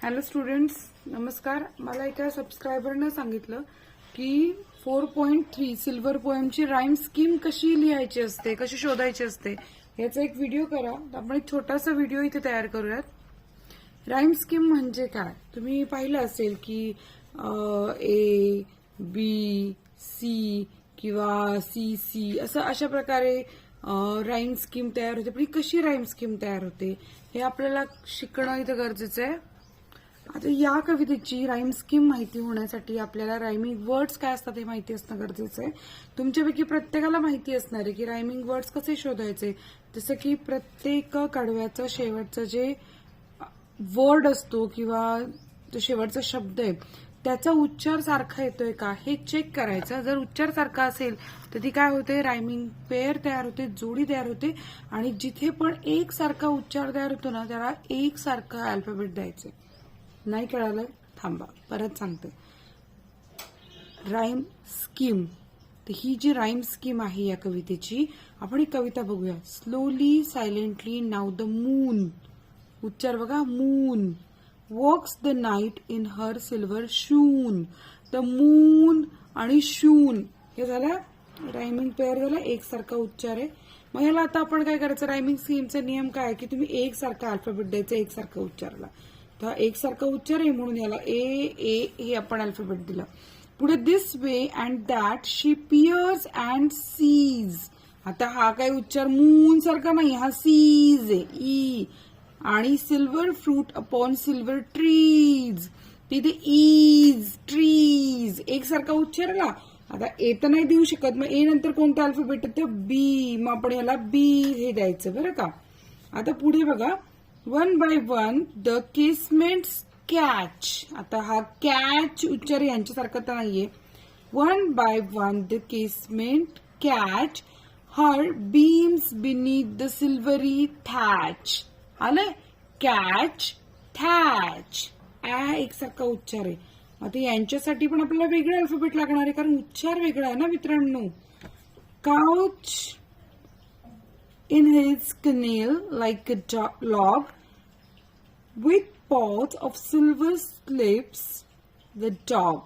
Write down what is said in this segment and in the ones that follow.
Hello students, नमस्कार. मला एका सबस्क्रायबरने सांगितलं की 4.3 सिल्वर पोएमची राईम स्कीम कशी लिहायची असते, कशी शोधायची असते याचा एक व्हिडिओ करा. आपण एक छोटासा व्हिडिओ इथे तयार करूयात. राईम स्कीम म्हणजे काय तुम्ही पाहिलं असेल की ए बी सी किंवा सी सी असं अशा प्रकारे राईम स्कीम तयार होते. पण ही कशी राईम स्कीम तयार होते हे आपल्याला शिकणं इथं गरजेचं आहे. आता या कवितेची राईम स्कीम माहिती होण्यासाठी आपल्याला रायमिंग वर्ड्स काय असतात हे माहिती असणं गरजेचं आहे. तुमच्यापैकी प्रत्येकाला माहिती असणार आहे की रायमिंग वर्ड्स कसे शोधायचे. जसं की प्रत्येक कडव्याचं शेवटचं जे वर्ड असतो किंवा जो शेवटचा शब्द आहे त्याचा उच्चार सारखा येतोय का हे चेक करायचं. जर उच्चार सारखा असेल तर ती काय होते, रायमिंग पेअर तयार होते, जोडी तयार होते. आणि जिथे पण एक सारखा उच्चार तयार होतो ना त्याला एक सारखं अल्फाबेट द्यायचं. नाही कळालं थांबा, परत सांगते. राईम स्कीम, तर ही जी राईम स्कीम आहे या कवितेची, आपण ही कविता बघूया. Slowly silently now the moon, उच्चार बघा, moon walks the night in her silver shoon. The moon आणि शून हे झालं रायमिंग पेअर झाला, एक सारखा उच्चार आहे. मग ह्याला आता आपण काय करायचं, रायमिंग स्कीमचा नियम काय आहे की तुम्ही एक सारखा अल्फाबेट द्यायचा एक सारखा उच्चारला. तर एक सारखा उच्चार आहे म्हणून याला ए ए हे आपण अल्फाबेट दिला. पुढे this way and that she peers and sees. आता हा काय उच्चार मून सारखा नाही, हा सीज आहे, ई. आणि silver fruit upon silver trees, तिथे इज ट्रीज एक सारखा उच्चारला. आता ए तर नाही देऊ शकत, मग ए नंतर कोणता अल्फाबेट येतं, बी. मग आपण याला बी हे द्यायचं बरं का. आता पुढे बघा, one by one the casements catch. आता हा कॅच उच्चार यांच्यासारखा तर नाहीये. One by one the casement catch her beams beneath the silvery thatch. आलं, कॅच थॅच, एक सारखा उच्चार आहे. आता यांच्यासाठी पण आपल्याला वेगळं अल्फाबेट लागणार आहे कारण उच्चार वेगळा आहे ना मित्रांनो. Couch in his canal like a log with paws of silver slips the dog.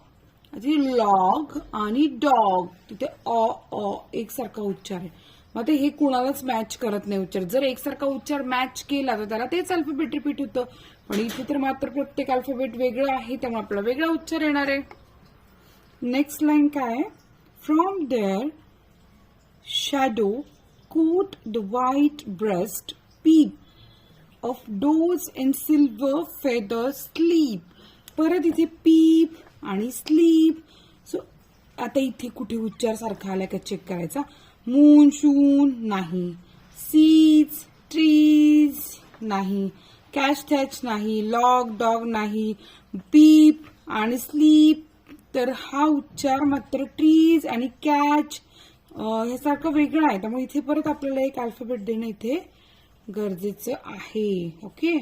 Log आणि डॉग तिथे अ एक सारखा उच्चार आहे. मग हे कुणालाच मॅच करत नाही उच्चार. जर एकसारखा उच्चार मॅच केला तर त्याला तेच अल्फाबेट रिपीट होतं. पण इथे तर मात्र प्रत्येक अल्फाबेट वेगळं आहे त्यामुळे आपला वेगळा उच्चार येणार आहे. नेक्स्ट लाईन काय, from their shadow coat the white breast peep of does in silver feather sleep. परत इथे पीप आणि स्लीप. सो आता इथे कुठे उच्चार सारखा आला का चेक करायचा. मून शून नाही, सीज ट्रीज नाही, कॅच थॅच नाही, लॉग डॉग नाही, पीप आणि स्लीप. तर हा उच्चार मात्र ट्रीज आणि कॅच ह्यासारखं वेगळं आहे. त्यामुळे इथे परत आपल्याला एक अल्फाबेट देणं इथे गरजेचं आहे. ओके,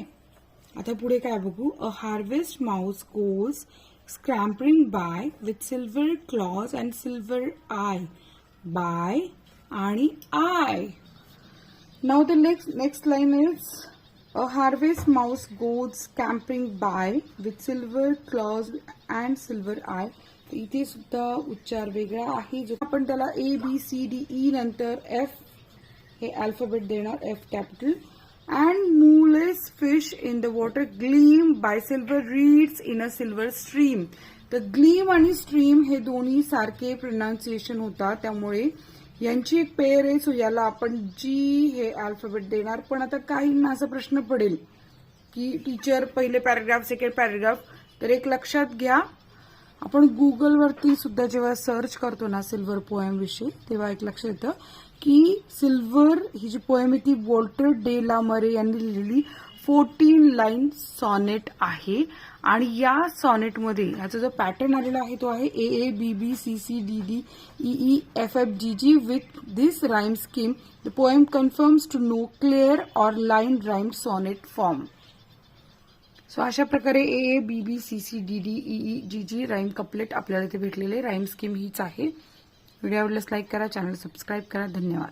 आता पुढे काय बघू. A harvest mouse goes scampering by with silver claws and silver eye. By आणि eye. Now the next line is a harvest mouse goes scampering by with silver claws and silver eye. इथे सुद्धा उच्चार वेगळा आहे. जो आपण त्याला A B C D E नंतर एफ हे अल्फाबेट देणार, F capital. And moveless fish in the water gleam by silver reeds in a silver stream. तर ग्लीम आणि स्ट्रीम हे दोन्ही सारखे प्रोनाउन्सिएशन होतात त्यामुळे यांची एक पेअर आहे. सो याला आपण जी हे अल्फाबेट देणार. पण आता काहींना असा प्रश्न पडेल की टीचर पहिले पॅराग्राफ सेकंड पॅराग्राफ, तर एक लक्षात घ्या, आपण गुगलवरती सुद्धा जेव्हा सर्च करतो ना सिल्वर पोएम विषयी तेव्हा एक लक्षात येतं की सिल्वर ही जी पोएम आहे ती वॉल्टर डे ला मरे यांनी लिहिलेली 14 लाईन सॉनेट आहे. आणि या सॉनेटमध्ये ह्याचा जो पॅटर्न आलेला आहे तो आहे A A B B C C D D E E F F G G. With this rhyme scheme the poem confirms to no clear or line rhyme sonnet form. So अशा प्रकारे A A B B C C D D E E G G rhyme couplet आपल्याला इथे भेटलेले. Rhyme scheme हीच आहे. Video आवडल्यास like करा, channel subscribe करा. धन्यवाद.